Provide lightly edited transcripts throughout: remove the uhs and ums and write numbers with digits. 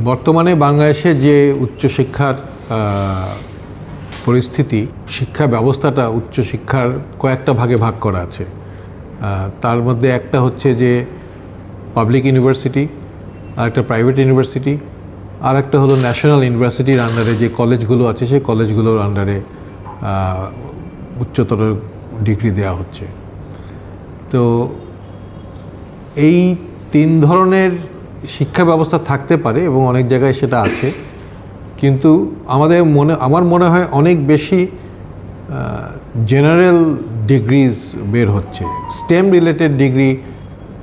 বর্তমানে বাংলাদেশে যে উচ্চশিক্ষার পরিস্থিতি, শিক্ষা ব্যবস্থাটা উচ্চশিক্ষার কয়েকটা ভাগে ভাগ করা আছে। তার মধ্যে একটা হচ্ছে যে পাবলিক ইউনিভার্সিটি, আর একটা প্রাইভেট ইউনিভার্সিটি, আর একটা হলো ন্যাশনাল ইউনিভার্সিটির আন্ডারে যে কলেজগুলো আছে সেই কলেজগুলোর আন্ডারে উচ্চতর ডিগ্রি দেওয়া হচ্ছে। তো এই তিন ধরনের শিক্ষা ব্যবস্থা থাকতে পারে এবং অনেক জায়গায় সেটা আছে, কিন্তু আমার মনে হয় অনেক বেশি জেনারেল ডিগ্রিজ বের হচ্ছে। স্টেম রিলেটেড ডিগ্রি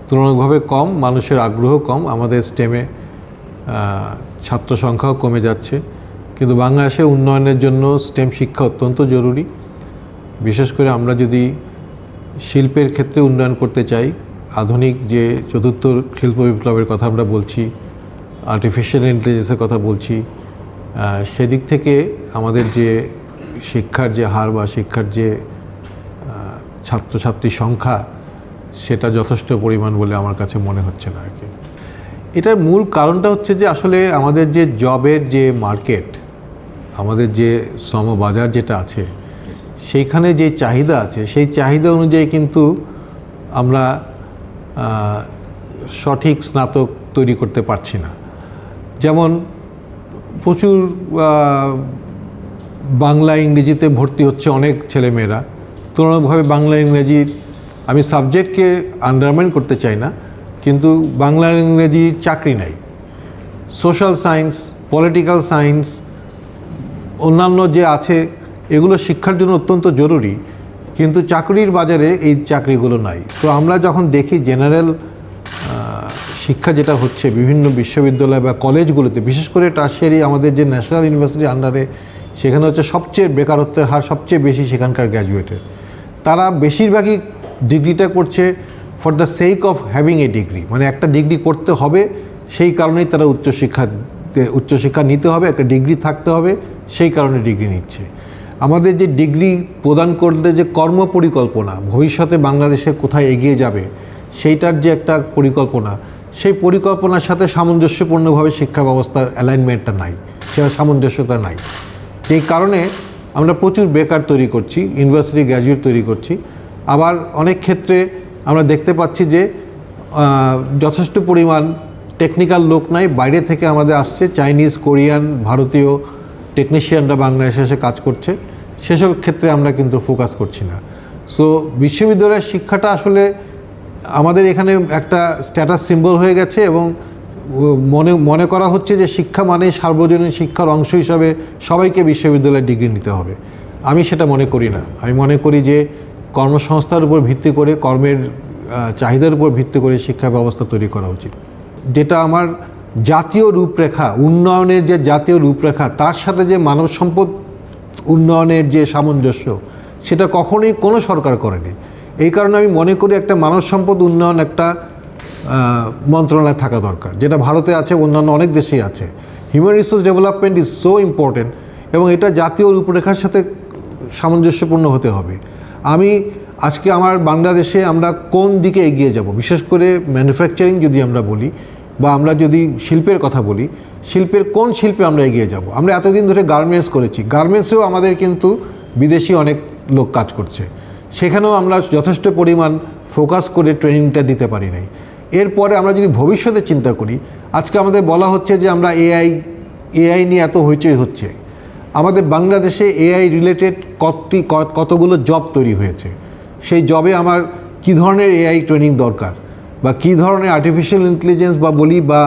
তুলনামূলকভাবে কম, মানুষের আগ্রহ কম, আমাদের স্টেমে ছাত্র সংখ্যাও কমে যাচ্ছে। কিন্তু বাংলাদেশে উন্নয়নের জন্য স্টেম শিক্ষা অত্যন্ত জরুরি। বিশেষ করে আমরা যদি শিল্পের ক্ষেত্রে উন্নয়ন করতে চাই, আধুনিক যে চতুর্থ শিল্প বিপ্লবের কথা আমরা বলছি, আর্টিফিশিয়াল ইন্টেলিজেন্সের কথা বলছি, সেদিক থেকে আমাদের যে শিক্ষার যে হার বা শিক্ষার যে ছাত্রছাত্রীর সংখ্যা, সেটা যথেষ্ট পরিমাণ বলে আমার কাছে মনে হচ্ছে না আর কি। এটার মূল কারণটা হচ্ছে যে আসলে আমাদের যে জবের যে মার্কেট, আমাদের যে শ্রমবাজার যেটা আছে, সেইখানে যে চাহিদা আছে, সেই চাহিদা অনুযায়ী কিন্তু আমরা সঠিক স্নাতক তৈরি করতে পারছি না। যেমন প্রচুর বাংলা ইংরেজিতে ভর্তি হচ্ছে অনেক ছেলেমেয়েরা, তুলনামূলকভাবে বাংলা ইংরেজির, আমি সাবজেক্টকে আন্ডারমাইন করতে চাই না, কিন্তু বাংলা ইংরেজি চাকরি নাই। সোশ্যাল সায়েন্স, পলিটিক্যাল সায়েন্স, অন্যান্য যে আছে, এগুলো শিক্ষার জন্য অত্যন্ত জরুরি, কিন্তু চাকরির বাজারে এই চাকরিগুলো নাই। তো আমরা যখন দেখি জেনারেল শিক্ষা যেটা হচ্ছে বিভিন্ন বিশ্ববিদ্যালয় বা কলেজগুলোতে, বিশেষ করে টারশিয়ারি আমাদের যে ন্যাশনাল ইউনিভার্সিটির আন্ডারে, সেখানে হচ্ছে সবচেয়ে বেকারত্বের হার সবচেয়ে বেশি সেখানকার গ্র্যাজুয়েটের। তারা বেশিরভাগই ডিগ্রিটা করছে for the sake of having a degree, মানে একটা ডিগ্রি করতে হবে, সেই কারণেই তারা উচ্চশিক্ষা নিতে হবে, একটা ডিগ্রি থাকতে হবে, সেই কারণে ডিগ্রি নিচ্ছে। আমাদের যে ডিগ্রি প্রদান করলে যে কর্ম পরিকল্পনা, ভবিষ্যতে বাংলাদেশে কোথায় এগিয়ে যাবে সেইটার যে একটা পরিকল্পনা, সেই পরিকল্পনার সাথে সামঞ্জস্যপূর্ণভাবে শিক্ষা ব্যবস্থার অ্যালাইনমেন্টটা নাই, সেটা সামঞ্জস্যতা নাই। যেই কারণে আমরা প্রচুর বেকার তৈরি করছি, ইউনিভার্সিটি গ্র্যাজুয়েট তৈরি করছি। আবার অনেক ক্ষেত্রে আমরা দেখতে পাচ্ছি যে যথেষ্ট পরিমাণ টেকনিক্যাল লোক নাই, বাইরে থেকে আমাদের আসছে, চাইনিজ, কোরিয়ান, ভারতীয় টেকনিশিয়ানরা বাংলাদেশে এসে কাজ করছে। সেসব ক্ষেত্রে আমরা কিন্তু ফোকাস করছি না। সো বিশ্ববিদ্যালয়ের শিক্ষাটা আসলে আমাদের এখানে একটা স্ট্যাটাস সিম্বল হয়ে গেছে এবং মনে করা হচ্ছে যে শিক্ষা মানে সার্বজনীন শিক্ষার অংশ হিসাবে সবাইকে বিশ্ববিদ্যালয়ের ডিগ্রি নিতে হবে। আমি সেটা মনে করি না। আমি মনে করি যে কর্মসংস্থার উপর ভিত্তি করে, কর্মের চাহিদার উপর ভিত্তি করে শিক্ষা ব্যবস্থা তৈরি করা উচিত। যেটা আমার জাতীয় রূপরেখা, উন্নয়নের যে জাতীয় রূপরেখা, তার সাথে যে মানব সম্পদ উন্নয়নের যে সামঞ্জস্য, সেটা কখনোই কোনো সরকার করেনি। এই কারণে আমি মনে করি একটা মানব সম্পদ উন্নয়ন একটা মন্ত্রণালয় থাকা দরকার, যেটা ভারতে আছে, অন্যান্য অনেক দেশেই আছে। Human resource development is so important এবং এটা জাতীয় রূপরেখার সাথে সামঞ্জস্যপূর্ণ হতে হবে। আজকে আমার বাংলাদেশে আমরা কোন দিকে এগিয়ে যাব, বিশেষ করে ম্যানুফ্যাকচারিং যদি আমরা বলি, বা আমরা যদি শিল্পের কথা বলি, কোন শিল্পে আমরা এগিয়ে যাব? আমরা এতদিন ধরে গার্মেন্টস করেছি, গার্মেন্টসেও আমাদের কিন্তু বিদেশি অনেক লোক কাজ করছে, সেখানেও আমরা যথেষ্ট পরিমাণ ফোকাস করে ট্রেনিংটা দিতে পারি নাই। এরপরে আমরা যদি ভবিষ্যতে চিন্তা করি, আজকে আমাদের বলা হচ্ছে যে আমরা এআই নিয়ে এত হইচই হচ্ছে। আমাদের বাংলাদেশে এআই রিলেটেড কতগুলো জব তৈরি হয়েছে, সেই জবে আমার কী ধরনের এআই ট্রেনিং দরকার, বা কী ধরনের আর্টিফিশিয়াল ইন্টেলিজেন্স বা বলি, বা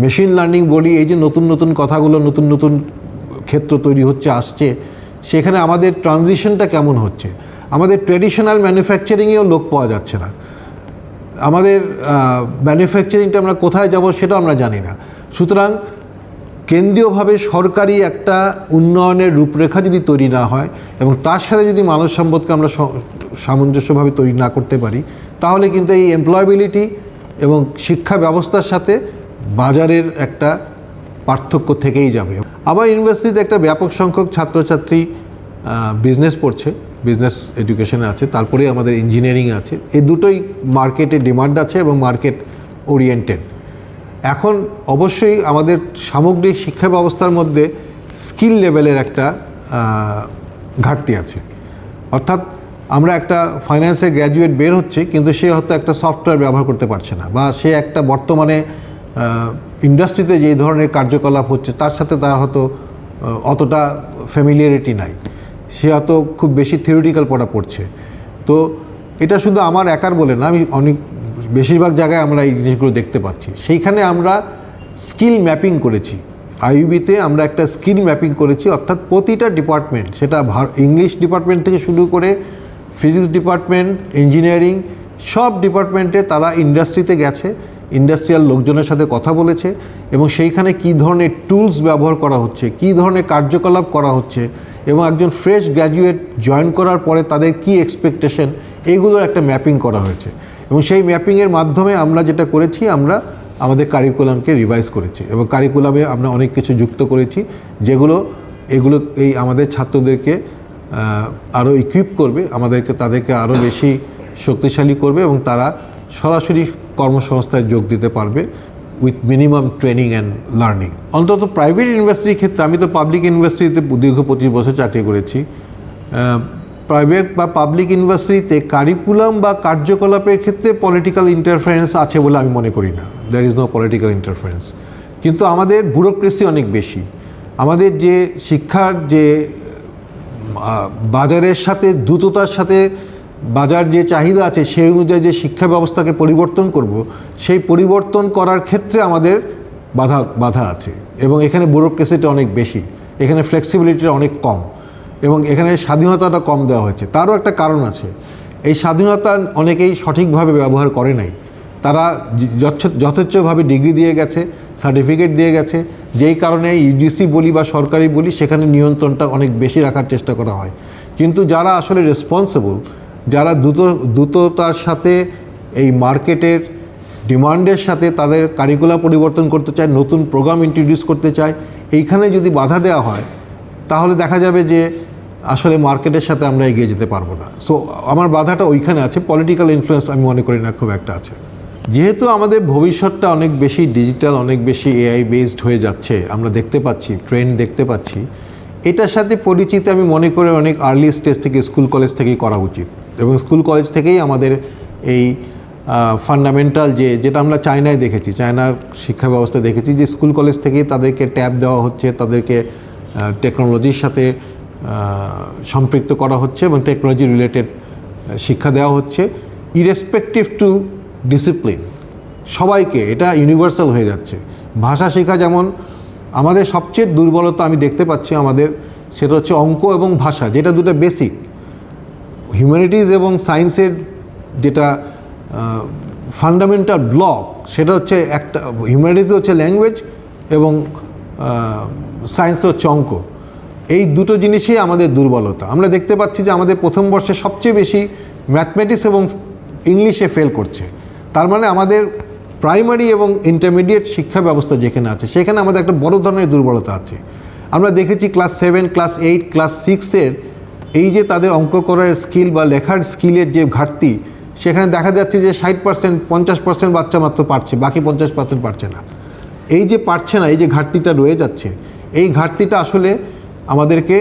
মেশিন লার্নিং বলি, এই যে নতুন নতুন কথাগুলো, নতুন নতুন ক্ষেত্র তৈরি হচ্ছে, আসছে, সেখানে আমাদের ট্রানজিশনটা কেমন হচ্ছে? আমাদের ট্র্যাডিশনাল ম্যানুফ্যাকচারিংয়েও লোক পাওয়া যাচ্ছে না। আমাদের ম্যানুফ্যাকচারিংটা আমরা কোথায় যাব সেটাও আমরা জানি না। সুতরাং কেন্দ্রীয়ভাবে সরকারি একটা উন্নয়নের রূপরেখা যদি তৈরি না হয় এবং তার সাথে যদি মানব সম্পদকে আমরা সামঞ্জস্যভাবে তৈরি না করতে পারি, তাহলে কিন্তু এই এমপ্লয়াবিলিটি এবং শিক্ষা ব্যবস্থার সাথে বাজারের একটা পার্থক্য থেকেই যাবে। আবার ইউনিভার্সিটিতে একটা ব্যাপক সংখ্যক ছাত্রছাত্রী বিজনেস পড়ছে, বিজনেস এডুকেশনে আছে, তারপরে আমাদের ইঞ্জিনিয়ারিং আছে। এই দুটোই মার্কেটে ডিমান্ড আছে এবং মার্কেট ওরিয়েন্টেড। এখন অবশ্যই আমাদের সামগ্রিক শিক্ষা ব্যবস্থার মধ্যে স্কিল লেভেলের একটা ঘাটতি আছে। অর্থাৎ আমরা একটা ফাইন্যান্সে গ্র্যাজুয়েট বের হচ্ছে, কিন্তু সে হয়তো একটা সফটওয়্যার ব্যবহার করতে পারছে না, বা সে একটা বর্তমানে ইন্ডাস্ট্রিতে যেই ধরনের কার্যকলাপ হচ্ছে তার সাথে তার হয়তো অতটা ফ্যামিলিয়ারিটি নাই, সে হয়তো খুব বেশি থিওরিটিক্যাল পড়া পড়ছে। তো এটা শুধু আমার একার বলে না, আমি অনেক বেশিরভাগ জায়গায় আমরা এই জিনিসগুলো দেখতে পাচ্ছি। সেইখানে আমরা স্কিল ম্যাপিং করেছি, আইইউবিতে আমরা একটা স্কিল ম্যাপিং করেছি, অর্থাৎ প্রতিটা ডিপার্টমেন্ট, সেটা ইংলিশ ডিপার্টমেন্ট থেকে শুরু করে ফিজিক্স ডিপার্টমেন্ট, ইঞ্জিনিয়ারিং, সব ডিপার্টমেন্টে তারা ইন্ডাস্ট্রিতে গেছে, ইন্ডাস্ট্রিয়াল লোকজনের সাথে কথা বলেছে, এবং সেইখানে কী ধরনের টুলস ব্যবহার করা হচ্ছে, কী ধরনের কার্যকলাপ করা হচ্ছে, এবং একজন ফ্রেশ গ্র্যাজুয়েট জয়েন করার পরে তাদের কী এক্সপেকটেশন, এইগুলোর একটা ম্যাপিং করা হয়েছে। এবং সেই ম্যাপিংয়ের মাধ্যমে আমরা যেটা করেছি, আমরা আমাদের কারিকুলামকে রিভাইজ করেছি, এবং কারিকুলামে আমরা অনেক কিছু যুক্ত করেছি এগুলো এই আমাদের ছাত্রদেরকে আরও ইকুইপ করবে, তাদেরকে আরও বেশি শক্তিশালী করবে, এবং তারা সরাসরি কর্মসংস্থায় যোগ দিতে পারবে with minimum training and learning. অন্তত প্রাইভেট ইউনিভার্সিটির ক্ষেত্রে, আমি তো পাবলিক ইউনিভার্সিটিতে দীর্ঘ 25 বছর চাকরি করেছি, প্রাইভেট বা পাবলিক ইউনিভার্সিটিতে কারিকুলাম বা কার্যকলাপের ক্ষেত্রে পলিটিক্যাল ইন্টারফারেন্স আছে বলে আমি মনে করি না, there is no political interference. কিন্তু আমাদের ব্যুরোক্রেসি অনেক বেশি। আমাদের যে শিক্ষার যে বাজারের সাথে দ্রুততার সাথে বাজার যে চাহিদা আছে, সেই অনুযায়ী যে শিক্ষা ব্যবস্থাকে পরিবর্তন করব, সেই পরিবর্তন করার ক্ষেত্রে আমাদের বাধা আছে, এবং এখানে ব্যুরোক্রেসিটা অনেক বেশি, এখানে ফ্লেক্সিবিলিটিটা অনেক কম, এবং এখানে স্বাধীনতাটা কম দেওয়া হয়েছে। তারও একটা কারণ আছে, এই স্বাধীনতা অনেকেই সঠিকভাবে ব্যবহার করে নাই। তারা যথেচ্ছভাবে ডিগ্রি দিয়ে গেছে, সার্টিফিকেট দিয়ে গেছে, যেই কারণে ইউজিসি বলি বা সরকারি বলি, সেখানে নিয়ন্ত্রণটা অনেক বেশি রাখার চেষ্টা করা হয়। কিন্তু যারা আসলে রেসপন্সিবল, যারা দ্রুততার সাথে এই মার্কেটের ডিমান্ডের সাথে তাদের কারিকুলাম পরিবর্তন করতে চায়, নতুন প্রোগ্রাম ইন্ট্রোডিউস করতে চায়, এইখানে যদি বাধা দেওয়া হয়, তাহলে দেখা যাবে যে আসলে মার্কেটের সাথে আমরা এগিয়ে যেতে পারবো না। সো আমার বাধাটা ওইখানে আছে, পলিটিক্যাল ইনফ্লুয়েন্স আমি মনে করি না খুব একটা আছে। যেহেতু আমাদের ভবিষ্যৎটা অনেক বেশি ডিজিটাল, অনেক বেশি এআই বেসড হয়ে যাচ্ছে, আমরা দেখতে পাচ্ছি, ট্রেন্ড দেখতে পাচ্ছি, এটার সাথে পরিচিত আমি মনে করি অনেক আর্লি স্টেজ থেকে, স্কুল কলেজ থেকেই করা উচিত, এবং স্কুল কলেজ থেকেই আমাদের এই ফান্ডামেন্টাল যেটা আমরা চায়নায় দেখেছি, চায়নার শিক্ষা ব্যবস্থা দেখেছি, যে স্কুল কলেজ থেকেই তাদেরকে ট্যাব দেওয়া হচ্ছে, তাদেরকে টেকনোলজির সাথে সম্পৃক্ত করা হচ্ছে, এবং টেকনোলজি রিলেটেড শিক্ষা দেওয়া হচ্ছে, ইরেসপেক্টিভ টু ডিসিপ্লিন। সবাইকে, এটা ইউনিভার্সাল হয়ে যাচ্ছে। ভাষা শেখা যেমন আমাদের সবচেয়ে দুর্বলতা আমি দেখতে পাচ্ছি আমাদের, সেটা হচ্ছে অঙ্ক এবং ভাষা, যেটা দুটো বেসিক। হিউম্যানিটিজ এবং সায়েন্সের যেটা ফান্ডামেন্টাল ব্লক, সেটা হচ্ছে একটা, হিউম্যানিটিজ হচ্ছে ল্যাঙ্গুয়েজ এবং সায়েন্স হচ্ছে অঙ্ক। এই দুটো জিনিসই আমাদের দুর্বলতা। আমরা দেখতে পাচ্ছি যে আমাদের প্রথম বর্ষে সবচেয়ে বেশি ম্যাথমেটিক্স এবং ইংলিশে ফেল করছে। তার মানে আমাদের প্রাইমারি এবং ইন্টারমিডিয়েট শিক্ষা ব্যবস্থা যেখানে আছে, সেখানে আমাদের একটা বড় ধরনের দুর্বলতা আছে। আমরা দেখেছি ক্লাস 7, ক্লাস 8, ক্লাস 6-এর এই যে তাদের অঙ্ক করার স্কিল বা লেখার স্কিলের যে ঘাটতি, সেখানে দেখা যাচ্ছে যে 60%, 50% বাচ্চা মাত্র পারছে, বাকি 50% পারছে না। এই যে পারছে না, এই যে ঘাটতিটা রয়ে যাচ্ছে, এই ঘাটতিটা আসলে আমাদেরকে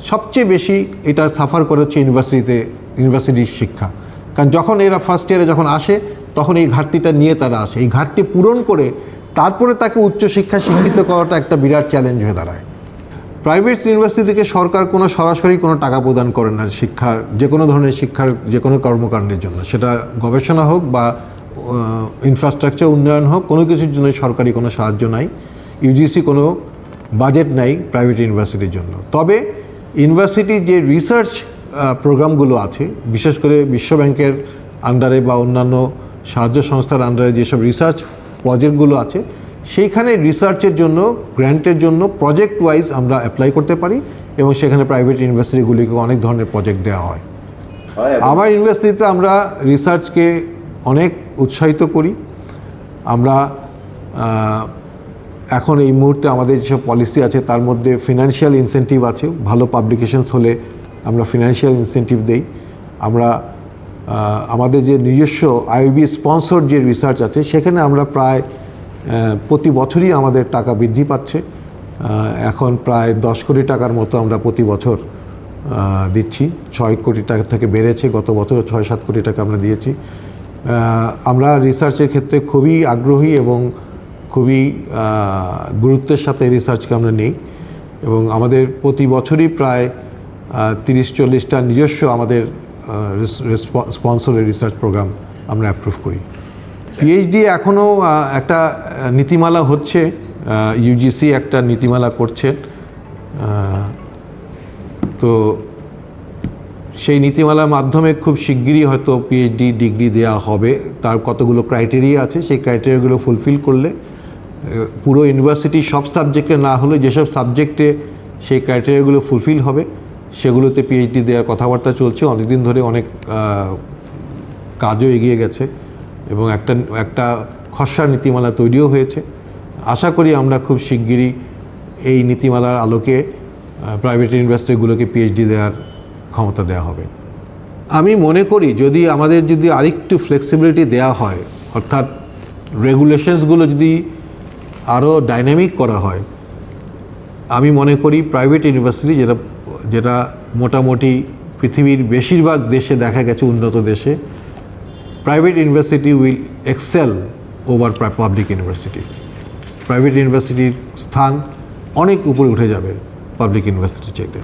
সবচেয়ে বেশি এটা সাফার করে হচ্ছে ইউনিভার্সিটির শিক্ষা। কারণ যখন এরা ফার্স্ট ইয়ারে যখন আসে, তখন এই ঘাটতিটা নিয়ে তারা আসে, এই ঘাটতি পূরণ করে তারপরে তাকে উচ্চশিক্ষায় শিক্ষিত করাটা একটা বিরাট চ্যালেঞ্জ হয়ে দাঁড়ায়। প্রাইভেট ইউনিভার্সিটি থেকে সরকার সরাসরি কোনো টাকা প্রদান করে না শিক্ষার, যে কোনো ধরনের শিক্ষার যে কোনো কর্মকাণ্ডের জন্য, সেটা গবেষণা হোক বা ইনফ্রাস্ট্রাকচার উন্নয়ন হোক, কোনো কিছুর জন্য সরকারি কোনো সাহায্য নাই। ইউজিসি কোনো বাজেট নাই প্রাইভেট ইউনিভার্সিটির জন্য। তবে ইউনিভার্সিটির যে রিসার্চ প্রোগ্রামগুলো আছে, বিশেষ করে বিশ্বব্যাংকের আন্ডারে বা অন্যান্য সাহায্য সংস্থার আন্ডারে যেসব রিসার্চ প্রজেক্টগুলো আছে, সেইখানে রিসার্চের জন্য, গ্র্যান্টের জন্য প্রজেক্ট ওয়াইজ আমরা অ্যাপ্লাই করতে পারি, এবং সেখানে প্রাইভেট ইউনিভার্সিটিগুলিকে অনেক ধরনের প্রজেক্ট দেওয়া হয়। আমার ইউনিভার্সিটিতে আমরা রিসার্চকে অনেক উৎসাহিত করি। আমরা এখন এই মুহূর্তে আমাদের যেসব পলিসি আছে, তার মধ্যে ফিনান্সিয়াল ইনসেন্টিভ আছে। ভালো পাবলিকেশনস হলে আমরা ফিনান্সিয়াল ইনসেন্টিভ দেই। আমরা আমাদের যে নিজস্ব আইইউবি স্পন্সর যে রিসার্চ আছে, সেখানে আমরা প্রায় প্রতি বছরই আমাদের টাকা বৃদ্ধি পাচ্ছে। এখন প্রায় 10 কোটি টাকার মতো আমরা প্রতি বছর দিচ্ছি। 6 কোটি টাকা থেকে বেড়েছে, গত বছর 6-7 কোটি টাকা আমরা দিয়েছি। আমরা রিসার্চের ক্ষেত্রে খুবই আগ্রহী এবং খুবই গুরুত্বের সাথে রিসার্চকে আমরা নিই এবং আমাদের প্রতি বছরই প্রায় 30-40টা নিজস্ব আমাদের স্পন্সরের রিসার্চ প্রোগ্রাম আমরা অ্যাপ্রুভ করি। পিএইচডি এখনও একটা নীতিমালা হচ্ছে, ইউজিসি একটা নীতিমালা করছে, তো সেই নীতিমালার মাধ্যমে খুব শিগগিরই হয়তো পিএইচডি ডিগ্রি দেওয়া হবে। তার কতগুলো ক্রাইটেরিয়া আছে, সেই ক্রাইটেরিয়াগুলো ফুলফিল করলে পুরো ইউনিভার্সিটি সব সাবজেক্টে না হলে যেসব সাবজেক্টে সেই ক্রাইটেরিয়াগুলো ফুলফিল হবে সেগুলোতে পিএইচডি দেওয়ার কথাবার্তা চলছে। অনেকদিন ধরে অনেক কাজও এগিয়ে গেছে এবং একটা খসড়া নীতিমালা তৈরিও হয়েছে। আশা করি আমরা খুব শিগগিরই এই নীতিমালার আলোকে প্রাইভেট ইউনিভার্সিটিগুলোকে পিএইচডি দেওয়ার ক্ষমতা দেওয়া হবে। আমি মনে করি যদি আরেকটু ফ্লেক্সিবিলিটি দেওয়া হয়, অর্থাৎ রেগুলেশনসগুলো যদি আরও ডাইনামিক করা হয়, আমি মনে করি প্রাইভেট ইউনিভার্সিটি যেটা মোটামুটি পৃথিবীর বেশিরভাগ দেশে দেখা গেছে, উন্নত দেশে, private university will excel over public university. Private ইউনিভার্সিটির স্থান অনেক উপরে উঠে যাবে পাবলিক ইউনিভার্সিটির চাইতে।